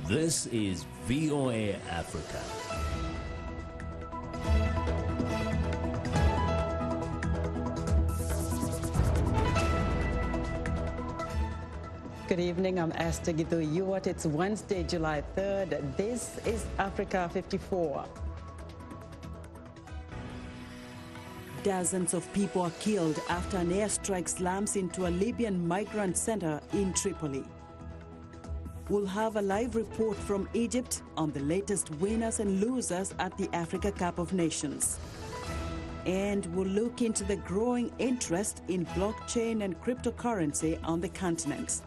This is VOA Africa. Good evening, I'm Esther Githu-Ewart. It's Wednesday, July 3rd. This is Africa 54. Dozens of people are killed after an airstrike slams into a Libyan migrant center in Tripoli. We'll have a live report from Egypt on the latest winners and losers at the Africa Cup of Nations. And we'll look into the growing interest in blockchain and cryptocurrency on the continent.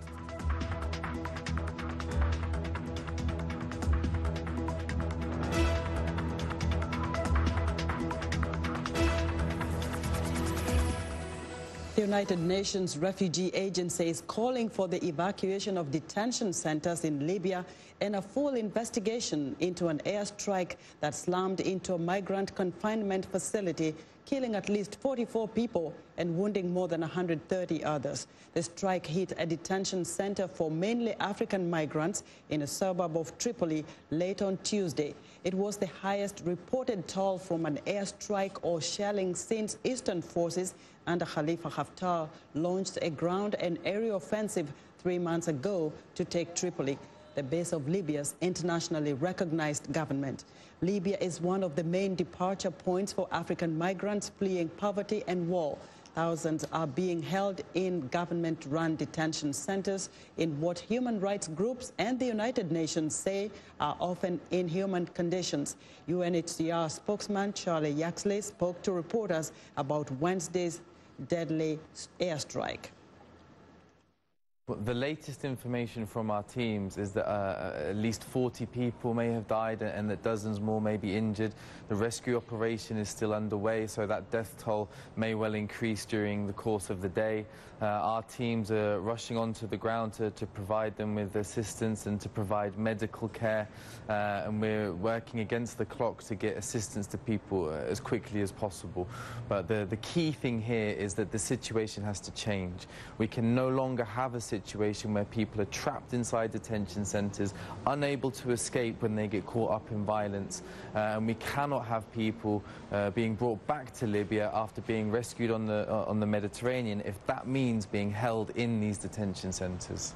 The United Nations Refugee Agency is calling for the evacuation of detention centers in Libya and a full investigation into an airstrike that slammed into a migrant confinement facility, killing at least 44 people and wounding more than 130 others. The strike hit a detention center for mainly African migrants in a suburb of Tripoli late on Tuesday. It was the highest reported toll from an airstrike or shelling since Eastern forces under Khalifa Haftar launched a ground and air offensive 3 months ago to take Tripoli, the base of Libya's internationally recognized government. Libya is one of the main departure points for African migrants fleeing poverty and war. Thousands are being held in government-run detention centers in what human rights groups and the United Nations say are often inhuman conditions. UNHCR spokesman Charlie Yaxley spoke to reporters about Wednesday's deadly airstrike. The latest information from our teams is that at least 40 people may have died and that dozens more may be injured. The rescue operation is still underway, so that death toll may well increase during the course of the day. Our teams are rushing onto the ground to provide them with assistance and to provide medical care, and we're working against the clock to get assistance to people as quickly as possible. But the key thing here is that the situation has to change. We can no longer have a situation where people are trapped inside detention centres, unable to escape when they get caught up in violence, and we cannot have people being brought back to Libya after being rescued on the Mediterranean if that means being held in these detention centres.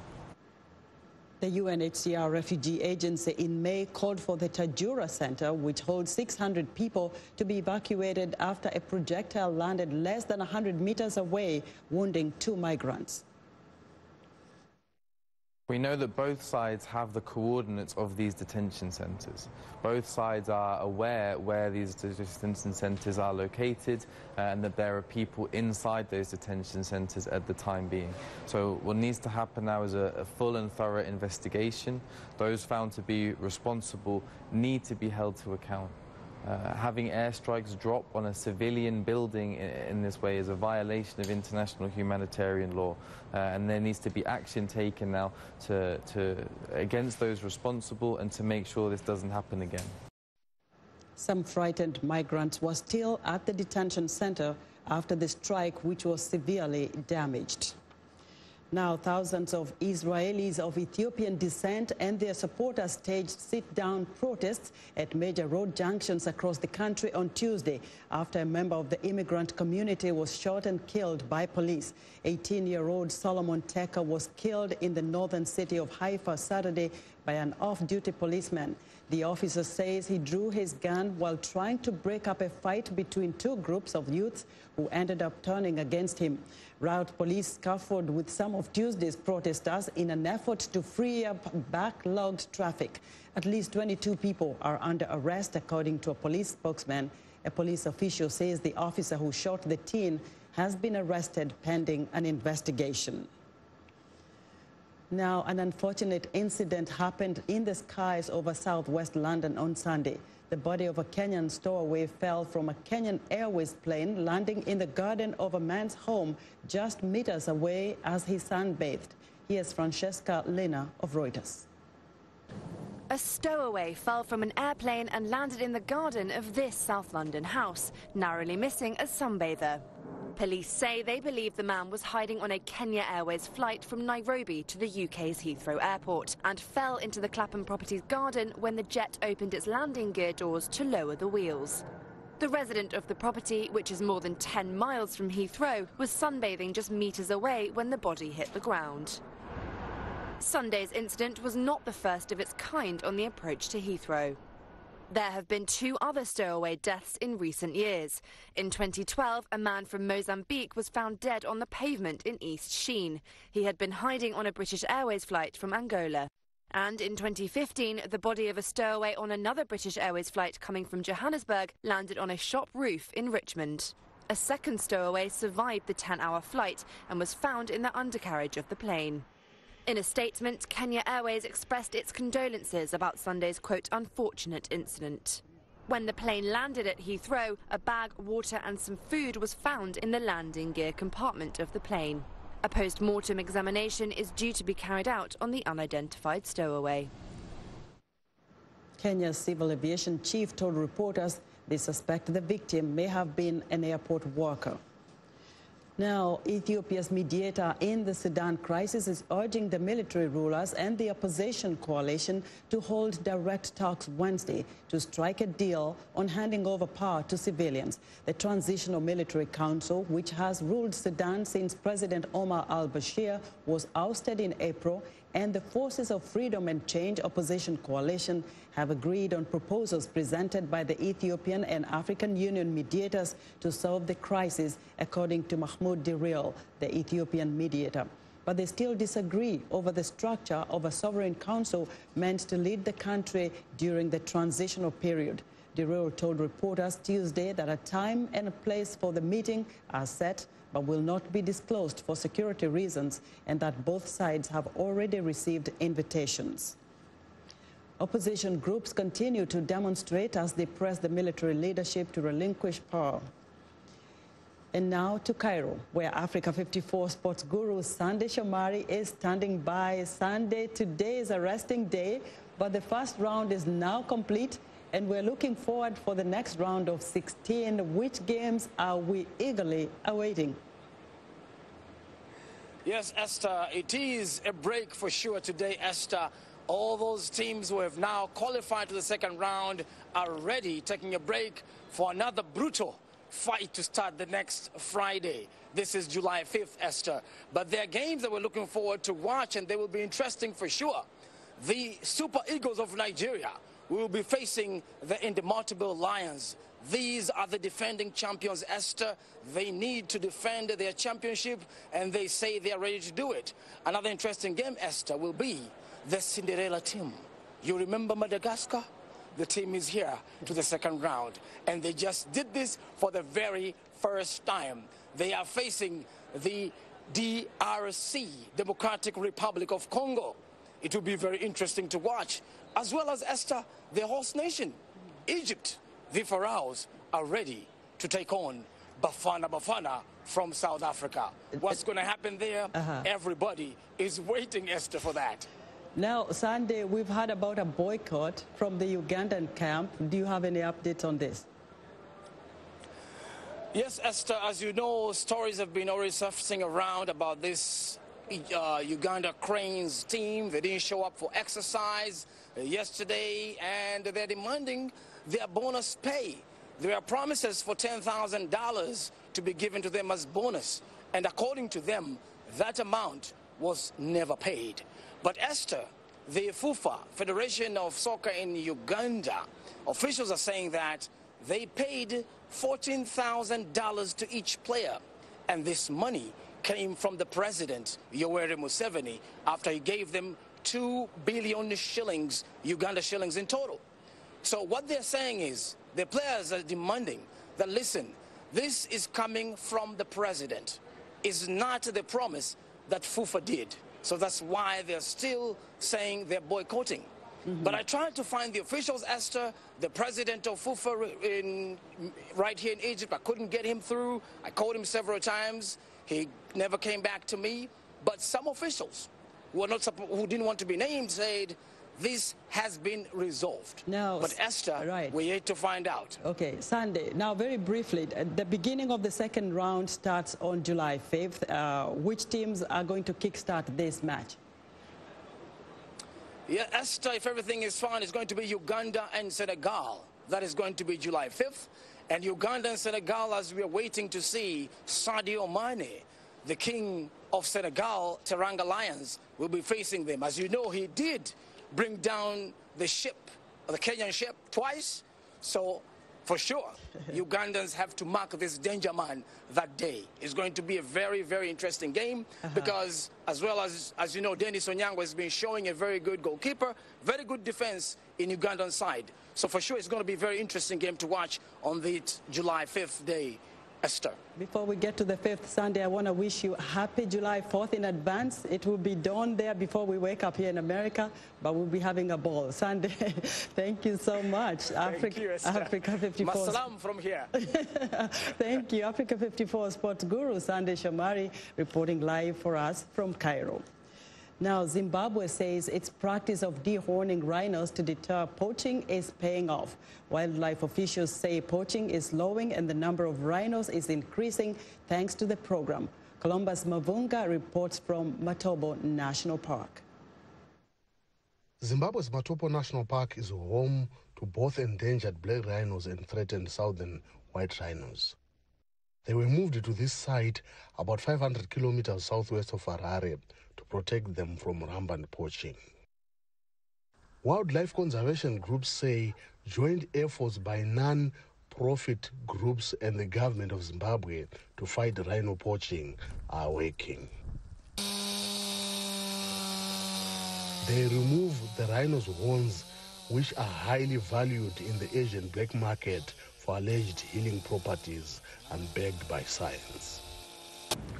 The UNHCR Refugee Agency in May called for the Tajura Center, which holds 600 people, to be evacuated after a projectile landed less than 100 meters away, wounding 2 migrants. We know that both sides have the coordinates of these detention centres. Both sides are aware where these detention centres are located and that there are people inside those detention centres at the time being. So what needs to happen now is a full and thorough investigation. Those found to be responsible need to be held to account. Having airstrikes drop on a civilian building in this way is a violation of international humanitarian law, and there needs to be action taken now against those responsible and to make sure this doesn't happen again. Some frightened migrants were still at the detention center after the strike, which was severely damaged. Now, thousands of Israelis of Ethiopian descent and their supporters staged sit-down protests at major road junctions across the country on Tuesday after a member of the immigrant community was shot and killed by police. 18-year-old Solomon Teka was killed in the northern city of Haifa Saturday by an off-duty policeman. The officer says he drew his gun while trying to break up a fight between 2 groups of youths who ended up turning against him. Route police scuffled with some of Tuesday's protesters in an effort to free up backlogged traffic. At least 22 people are under arrest, according to a police spokesman. A police official says the officer who shot the teen has been arrested pending an investigation. Now, an unfortunate incident happened in the skies over southwest London on Sunday. The body of a Kenyan stowaway fell from a Kenyan Airways plane, landing in the garden of a man's home just meters away as he sunbathed. Here's Francesca Lena of Reuters. A stowaway fell from an airplane and landed in the garden of this South London house, narrowly missing a sunbather. Police say they believe the man was hiding on a Kenya Airways flight from Nairobi to the UK's Heathrow Airport and fell into the Clapham Properties garden when the jet opened its landing gear doors to lower the wheels. The resident of the property, which is more than 10 miles from Heathrow, was sunbathing just metres away when the body hit the ground. Sunday's incident was not the first of its kind on the approach to Heathrow. There have been 2 other stowaway deaths in recent years. In 2012, a man from Mozambique was found dead on the pavement in East Sheen. He had been hiding on a British Airways flight from Angola. And in 2015, the body of a stowaway on another British Airways flight coming from Johannesburg landed on a shop roof in Richmond. A second stowaway survived the 10-hour flight and was found in the undercarriage of the plane. In a statement, Kenya Airways expressed its condolences about Sunday's, quote, unfortunate incident. When the plane landed at Heathrow, a bag, water and some food was found in the landing gear compartment of the plane. A post-mortem examination is due to be carried out on the unidentified stowaway. Kenya's civil aviation chief told reporters they suspect the victim may have been an airport worker. Now, Ethiopia's mediator in the Sudan crisis is urging the military rulers and the opposition coalition to hold direct talks Wednesday to strike a deal on handing over power to civilians. The Transitional Military Council, which has ruled Sudan since President Omar al-Bashir was ousted in April, and the Forces of Freedom and Change opposition coalition have agreed on proposals presented by the Ethiopian and African Union mediators to solve the crisis, according to Mahmoud Diril, the Ethiopian mediator. But they still disagree over the structure of a sovereign council meant to lead the country during the transitional period. Diril told reporters Tuesday that a time and a place for the meeting are set, but will not be disclosed for security reasons, and that both sides have already received invitations. Opposition groups continue to demonstrate as they press the military leadership to relinquish power. And now to Cairo, where Africa 54 sports guru Sunday Shomari is standing by. Sunday, today is a resting day, but the first round is now complete, and we're looking forward for the next round of 16. Which games are we eagerly awaiting? Yes, Esther, it is a break for sure today, Esther. All those teams who have now qualified to the second round are ready, taking a break for another brutal fight to start the next Friday. This is July 5th, Esther. But there are games that we're looking forward to watch, and they will be interesting for sure. The Super Eagles of Nigeria will be facing the Indomitable Lions. These are the defending champions, Esther. They need to defend their championship, and they say they are ready to do it. Another interesting game, Esther, will be the Cinderella team. You remember Madagascar? The team is here to the second round, and they just did this for the very first time. They are facing the DRC, Democratic Republic of Congo. It will be very interesting to watch, as well as, Esther, the host nation, Egypt. The Pharaohs are ready to take on Bafana Bafana from South Africa. What's going to happen there? Everybody is waiting, Esther, for that. Now, Sunday, we've heard about a boycott from the Ugandan camp. Do you have any updates on this? Yes, Esther, as you know, stories have been already surfacing around about this Uganda Cranes team. They didn't show up for exercise yesterday, and they're demanding their bonus pay. There are promises for $10,000 to be given to them as bonus, and according to them, that amount was never paid. But Esther, the FUFA, Federation of Soccer in Uganda, officials are saying that they paid $14,000 to each player, and this money came from the president, Yoweri Museveni, after he gave them 2 billion shillings, Uganda shillings in total. So what they're saying is, the players are demanding that, listen, this is coming from the president. It's not the promise that FUFA did. So that's why they're still saying they're boycotting. But I tried to find the officials, Esther, the president of FUFA right here in Egypt. I couldn't get him through. I called him several times. He never came back to me. But some officials who didn't want to be named said this has been resolved. No, but Esther, right. we're yet to find out. Okay, Sunday. Now, very briefly, the beginning of the second round starts on July 5th. Which teams are going to kickstart this match? Yeah, Esther, if everything is fine, it's going to be Uganda and Senegal. That is going to be July 5th. And Uganda and Senegal, as we are waiting to see Sadio Mane, the king of Senegal, Teranga Lions, will be facing them. As you know, he did bring down the ship, the Kenyan ship, twice. So, for sure, Ugandans have to mark this danger man that day. It's going to be a very, very interesting game because, as well as you know, Dennis Onyango has been showing a very good goalkeeper, very good defense in Ugandan side. So, for sure, it's going to be a very interesting game to watch on the July 5th day. Esther. Before we get to the 5th Sunday, I want to wish you happy July 4th in advance. It will be dawn there before we wake up here in America, but we'll be having a ball. Sunday, thank you so much. Thank you, Esther. Africa 54. Masalam from here. Thank you. Africa 54 sports guru Sunday Shomari reporting live for us from Cairo. Now, Zimbabwe says its practice of dehorning rhinos to deter poaching is paying off. Wildlife officials say poaching is slowing and the number of rhinos is increasing thanks to the program. Columbus Mavunga reports from Matobo National Park. Zimbabwe's Matobo National Park is home to both endangered black rhinos and threatened southern white rhinos. They were moved to this site about 500 kilometers southwest of Harare to protect them from rampant poaching. Wildlife conservation groups say joint efforts by non-profit groups and the government of Zimbabwe to fight rhino poaching are working. They remove the rhino's horns, which are highly valued in the Asian black market for alleged healing properties and backed by science.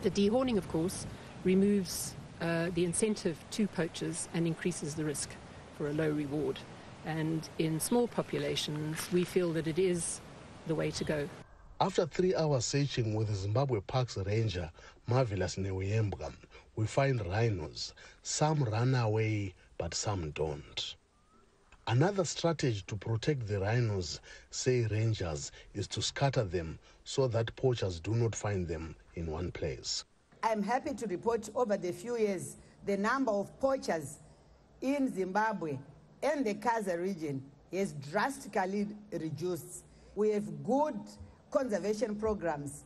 The dehorning, of course, removes the incentive to poachers and increases the risk for a low reward. And in small populations, we feel that it is the way to go. After 3 hours searching with the Zimbabwe Parks Ranger, Marvelous Newembwa, we find rhinos. Some run away, but some don't. Another strategy to protect the rhinos, say rangers, is to scatter them so that poachers do not find them in one place. I'm happy to report over the few years, the number of poachers in Zimbabwe and the Kaza region has drastically reduced. We have good conservation programs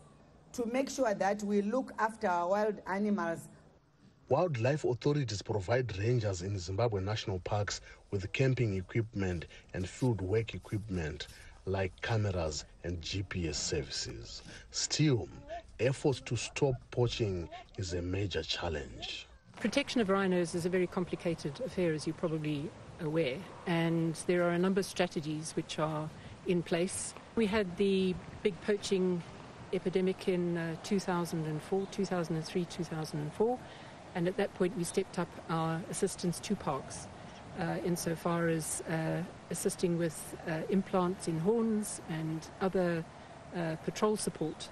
to make sure that we look after our wild animals. Wildlife authorities provide rangers in Zimbabwe national parks with camping equipment and field work equipment like cameras and GPS services. Still, efforts to stop poaching is a major challenge. Protection of rhinos is a very complicated affair, as you're probably aware, and there are a number of strategies which are in place. We had the big poaching epidemic in 2004, 2003, 2004, and at that point we stepped up our assistance to parks insofar as assisting with implants in horns and other patrol support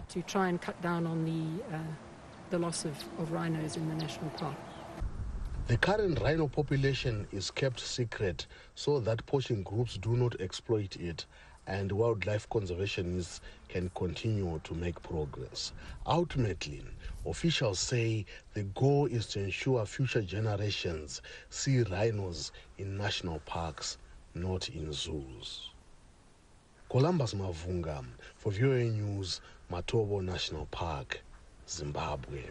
to try and cut down on the loss of rhinos in the national park. The current rhino population is kept secret so that poaching groups do not exploit it, and wildlife conservationists can continue to make progress. Ultimately, officials say the goal is to ensure future generations see rhinos in national parks, not in zoos. Columbus Mavunga for VOA News, Matobo National Park, Zimbabwe.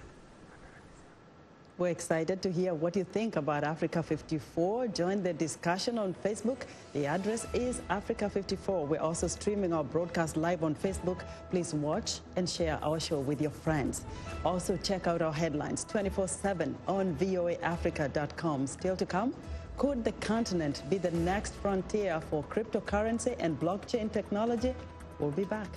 We're excited to hear what you think about Africa 54. Join the discussion on Facebook. The address is Africa 54. We're also streaming our broadcast live on Facebook. Please watch and share our show with your friends. Also check out our headlines 24/7 on voaafrica.com. Still to come, could the continent be the next frontier for cryptocurrency and blockchain technology? We'll be back.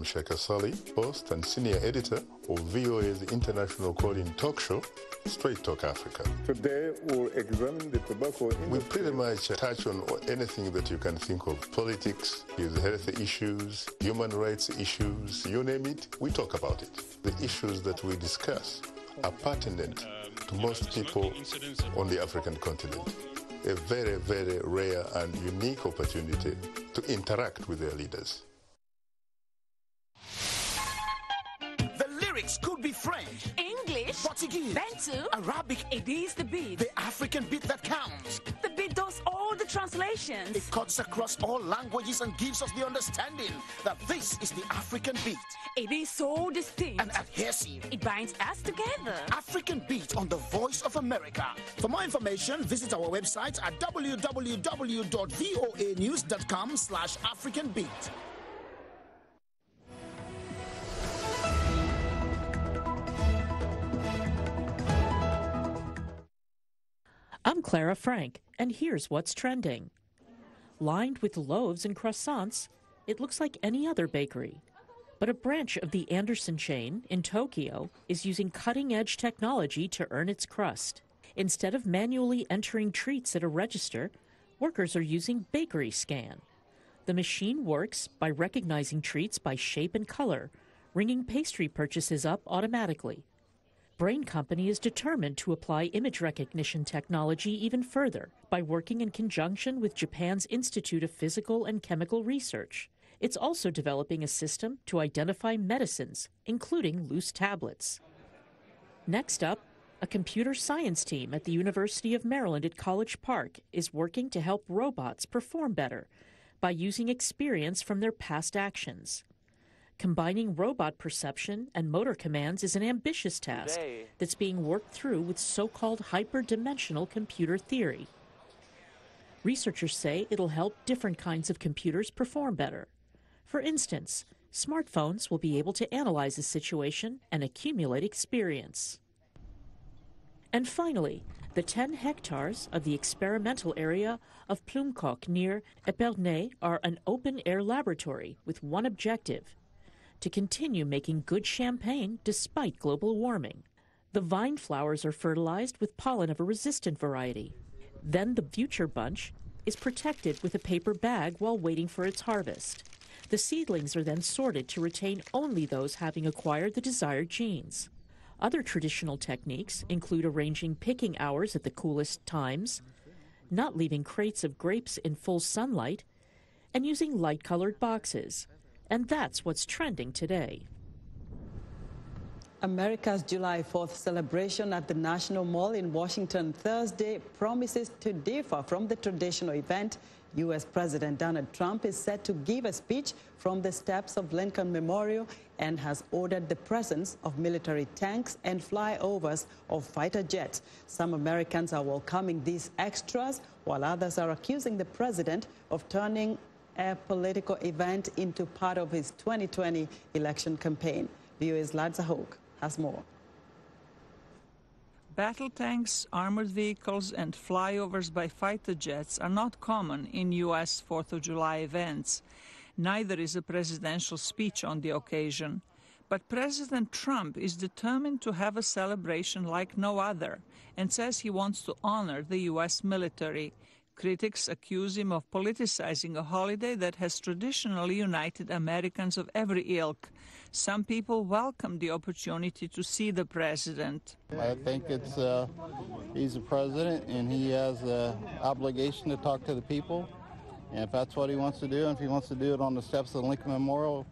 am Sheikh Sali, host and senior editor of VOA's international call-in talk show, Straight Talk Africa. Today we'll examine the tobacco industry. We pretty much touch on anything that you can think of. Politics, health issues, human rights issues, you name it, we talk about it. The issues that we discuss are pertinent to most people on the African continent. A very, very rare and unique opportunity to interact with their leaders. The lyrics could be French, English, Portuguese, Bantu, Arabic. It is the beat. The African beat that counts. The beat does all the translations. It cuts across all languages and gives us the understanding that this is the African beat. It is so distinct and adhesive. It binds us together. African Beat on the Voice of America. For more information, visit our website at www.voanews.com/AfricanBeat. I'm Clara Frank, and here's what's trending. Lined with loaves and croissants, it looks like any other bakery. But a branch of the Anderson chain in Tokyo is using cutting-edge technology to earn its crust. Instead of manually entering treats at a register, workers are using Bakery Scan. The machine works by recognizing treats by shape and color, ringing pastry purchases up automatically. Brain Company is determined to apply image recognition technology even further by working in conjunction with Japan's Institute of Physical and Chemical Research. It's also developing a system to identify medicines, including loose tablets. Next up, a computer science team at the University of Maryland at College Park is working to help robots perform better by using experience from their past actions. Combining robot perception and motor commands is an ambitious task that's being worked through with so-called hyperdimensional computer theory. Researchers say it'll help different kinds of computers perform better. For instance, smartphones will be able to analyze a situation and accumulate experience. And finally, the 10 hectares of the experimental area of Plumcock near Epernay are an open-air laboratory with one objective: to continue making good champagne despite global warming. The vine flowers are fertilized with pollen of a resistant variety. Then the future bunch is protected with a paper bag while waiting for its harvest. The seedlings are then sorted to retain only those having acquired the desired genes. Other traditional techniques include arranging picking hours at the coolest times, not leaving crates of grapes in full sunlight, and using light-colored boxes. And that's what's trending today. America's July 4th celebration at the National Mall in Washington Thursday promises to differ from the traditional event. U.S. President Donald Trump is set to give a speech from the steps of Lincoln Memorial and has ordered the presence of military tanks and flyovers of fighter jets. Some Americans are welcoming these extras, while others are accusing the president of turning a political event into part of his 2020 election campaign. VOA's Ladza Hoke has more. Battle tanks, armored vehicles, and flyovers by fighter jets are not common in U.S. 4th of July events. Neither is a presidential speech on the occasion. But President Trump is determined to have a celebration like no other and says he wants to honor the U.S. military. Critics accuse him of politicizing a holiday that has traditionally united Americans of every ilk. Some people welcome the opportunity to see the president. I think he's the president and he has an obligation to talk to the people. And if that's what he wants to do, and if he wants to do it on the steps of the Lincoln Memorial,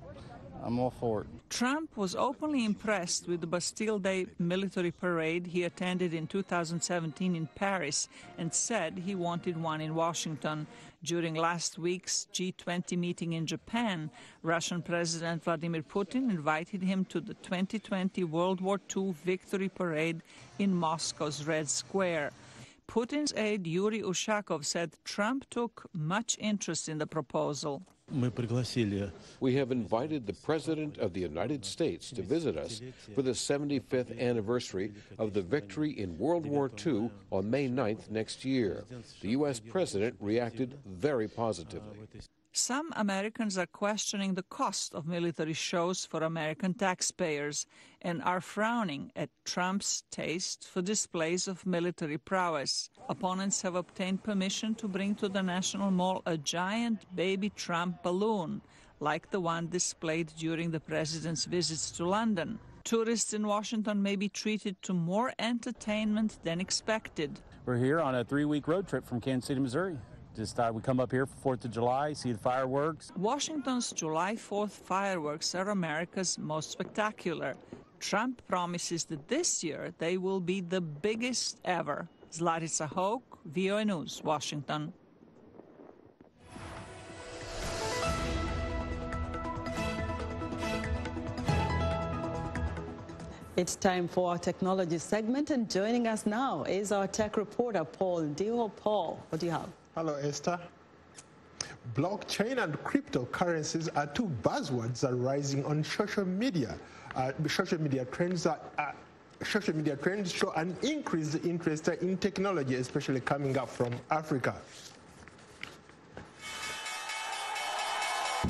I'm all for it. Trump was openly impressed with the Bastille Day military parade he attended in 2017 in Paris and said he wanted one in Washington. During last week's G20 meeting in Japan, Russian President Vladimir Putin invited him to the 2020 World War II victory parade in Moscow's Red Square. Putin's aide Yuri Ushakov said Trump took much interest in the proposal. We have invited the President of the United States to visit us for the 75th anniversary of the victory in World War II on May 9th next year. The U.S. President reacted very positively. Some Americans are questioning the cost of military shows for American taxpayers and are frowning at Trump's taste for displays of military prowess. Opponents have obtained permission to bring to the National Mall a giant baby Trump balloon, like the one displayed during the president's visits to London. Tourists in Washington may be treated to more entertainment than expected. We're here on a 3-week road trip from Kansas City, Missouri. Just thought we'd come up here for 4th of July, see the fireworks. Washington's July 4th fireworks are America's most spectacular. Trump promises that this year they will be the biggest ever. Zlatica Hoke, VOA News, Washington. It's time for our technology segment, and joining us now is our tech reporter, Paul Dio. Paul, what do you have? Hello, Esther. Blockchain and cryptocurrencies are two buzzwords that are rising on social media. Social media trends show an increased interest in technology, especially coming up from Africa.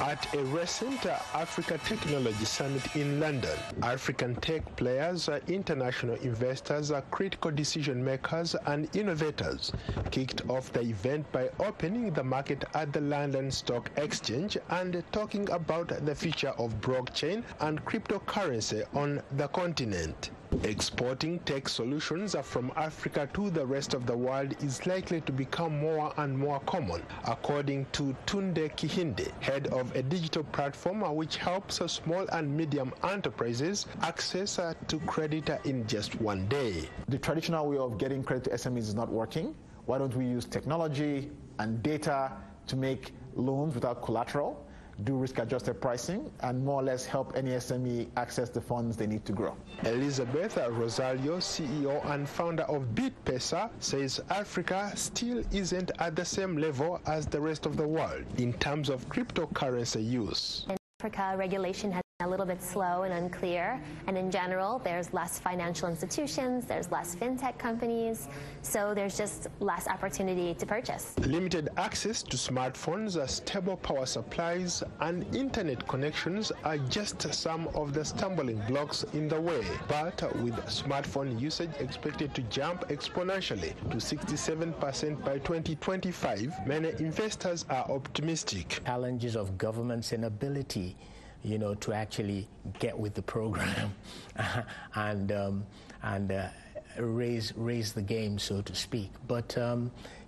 At a recent Africa Technology Summit in London, African tech players, international investors, critical decision makers and innovators kicked off the event by opening the market at the London Stock Exchange and talking about the future of blockchain and cryptocurrency on the continent. Exporting tech solutions from Africa to the rest of the world is likely to become more and more common, according to Tunde Kihinde, head of a digital platform which helps small and medium enterprises access to credit in just one day. The traditional way of getting credit to SMEs is not working. Why don't we use technology and data to make loans without collateral, do risk-adjusted pricing, and more or less help any SME access the funds they need to grow. Elizabeth Rosario, CEO and founder of BitPesa, says Africa still isn't at the same level as the rest of the world in terms of cryptocurrency use. In Africa, regulation has been a little bit slow and unclear, and in general, there's less financial institutions, there's less fintech companies, so there's just less opportunity to purchase. Limited access to smartphones, stable power supplies, and internet connections are just some of the stumbling blocks in the way. But with smartphone usage expected to jump exponentially to 67% by 2025, many investors are optimistic. Challenges of government's inability, to actually get with the program and raise the game, so to speak. But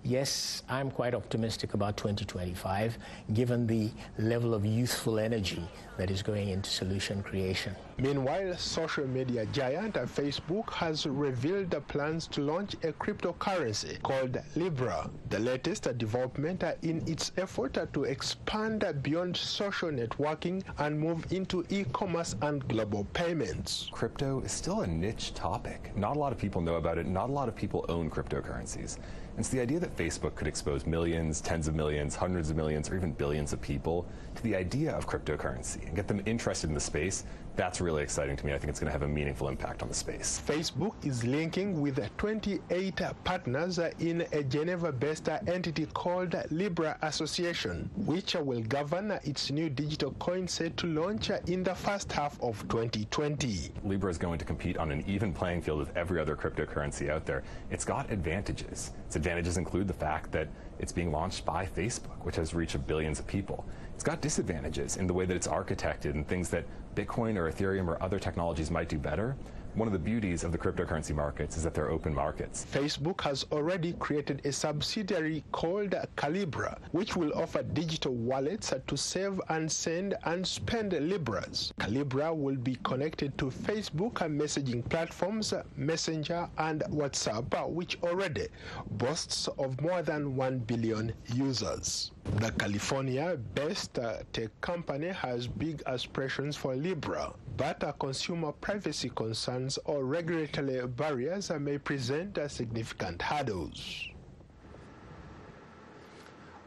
yes, I'm quite optimistic about 2025, given the level of youthful energy that is going into solution creation. Meanwhile, social media giant Facebook has revealed plans to launch a cryptocurrency called Libra, the latest development in its effort to expand beyond social networking and move into e-commerce and global payments. Crypto is still a niche topic. Not a lot of people know about it. Not a lot of people own cryptocurrencies. And so the idea that Facebook could expose millions, tens of millions, hundreds of millions, or even billions of people to the idea of cryptocurrency and get them interested in the space, that's really exciting to me. I think it's going to have a meaningful impact on the space. Facebook is linking with 28 partners in a Geneva-based entity called Libra Association, which will govern its new digital coin set to launch in the first half of 2020. Libra is going to compete on an even playing field with every other cryptocurrency out there. It's got advantages. Its advantages include the fact that it's being launched by Facebook, which has reach of billions of people. It's got disadvantages in the way that it's architected and things that Bitcoin or Ethereum or other technologies might do better. One of the beauties of the cryptocurrency markets is that they're open markets. Facebook has already created a subsidiary called Calibra, which will offer digital wallets to save and send and spend Libras. Calibra will be connected to Facebook messaging platforms, Messenger and WhatsApp, which already boasts of more than 1 billion users. The California-based tech company has big aspirations for Libra, but consumer privacy concerns or regulatory barriers may present significant hurdles.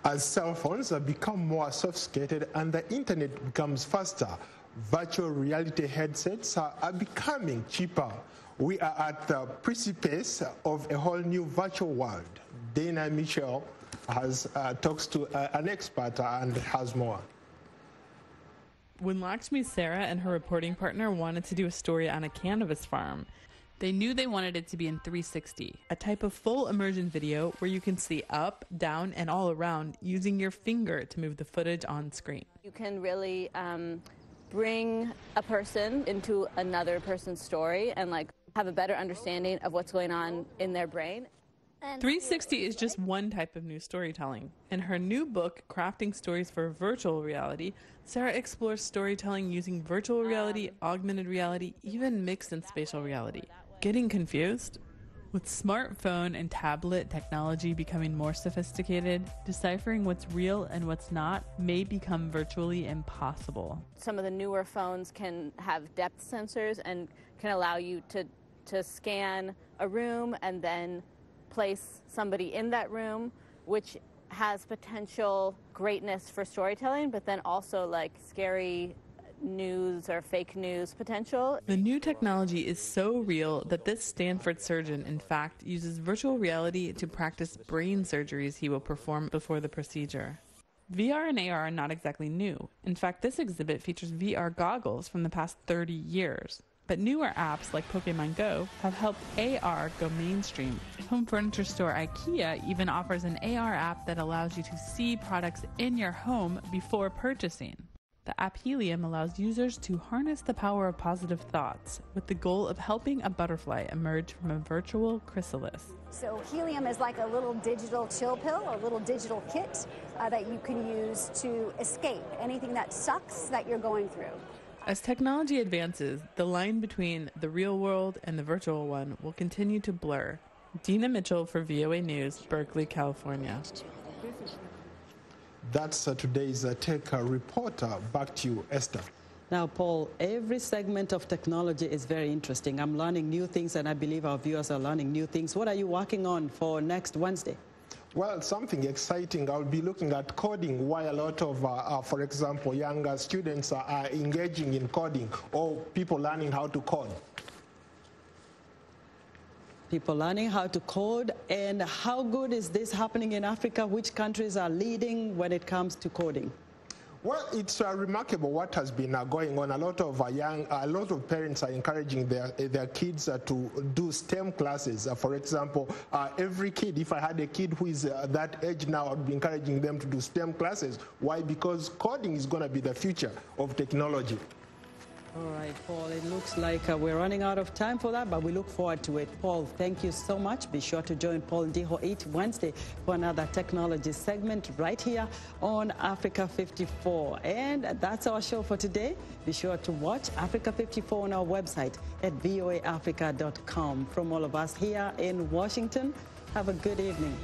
As cell phones become more sophisticated and the internet becomes faster, virtual reality headsets are becoming cheaper. We are at the precipice of a whole new virtual world. Dana Mitchell talks to an expert and has more. When Lakshmi Sarah and her reporting partner wanted to do a story on a cannabis farm, they knew they wanted it to be in 360, a type of full immersion video where you can see up, down, and all around using your finger to move the footage on screen. You can really bring a person into another person's story and have a better understanding of what's going on in their brain. 360 is just one type of new storytelling. In her new book, Crafting Stories for Virtual Reality, Sarah explores storytelling using virtual reality, augmented reality, even mixed and spatial reality. Getting confused? With smartphone and tablet technology becoming more sophisticated, deciphering what's real and what's not may become virtually impossible. Some of the newer phones can have depth sensors and can allow you to scan a room and then place somebody in that room, which has potential greatness for storytelling, but then also scary news or fake news potential. The new technology is so real that this Stanford surgeon, in fact, uses virtual reality to practice brain surgeries he will perform before the procedure. VR and AR are not exactly new. In fact, this exhibit features VR goggles from the past 30 years. But newer apps like Pokemon Go have helped AR go mainstream. Home furniture store IKEA even offers an AR app that allows you to see products in your home before purchasing. The app Helium allows users to harness the power of positive thoughts with the goal of helping a butterfly emerge from a virtual chrysalis. So Helium is like a little digital chill pill, a little digital kit that you can use to escape anything that sucks that you're going through. As technology advances, the line between the real world and the virtual one will continue to blur. Dina Mitchell for VOA News, Berkeley, California. That's today's Tech Reporter. Back to you, Esther. Now, Paul, every segment of technology is very interesting. I'm learning new things, and I believe our viewers are learning new things. What are you working on for next Wednesday? Well, something exciting. I'll be looking at coding, why a lot of, for example, younger students are engaging in coding, or people learning how to code. People learning how to code. And how good is this happening in Africa? Which countries are leading when it comes to coding? Well, it's remarkable what has been going on. A lot of parents are encouraging their kids to do STEM classes. For example, every kid, if I had a kid who is that age now, I'd be encouraging them to do STEM classes. Why? Because coding is going to be the future of technology. All right, Paul, it looks like we're running out of time for that, but we look forward to it. Paul, thank you so much. Be sure to join Paul Ndiho each Wednesday for another technology segment right here on Africa 54. And that's our show for today. Be sure to watch Africa 54 on our website at voaafrica.com. From all of us here in Washington, have a good evening.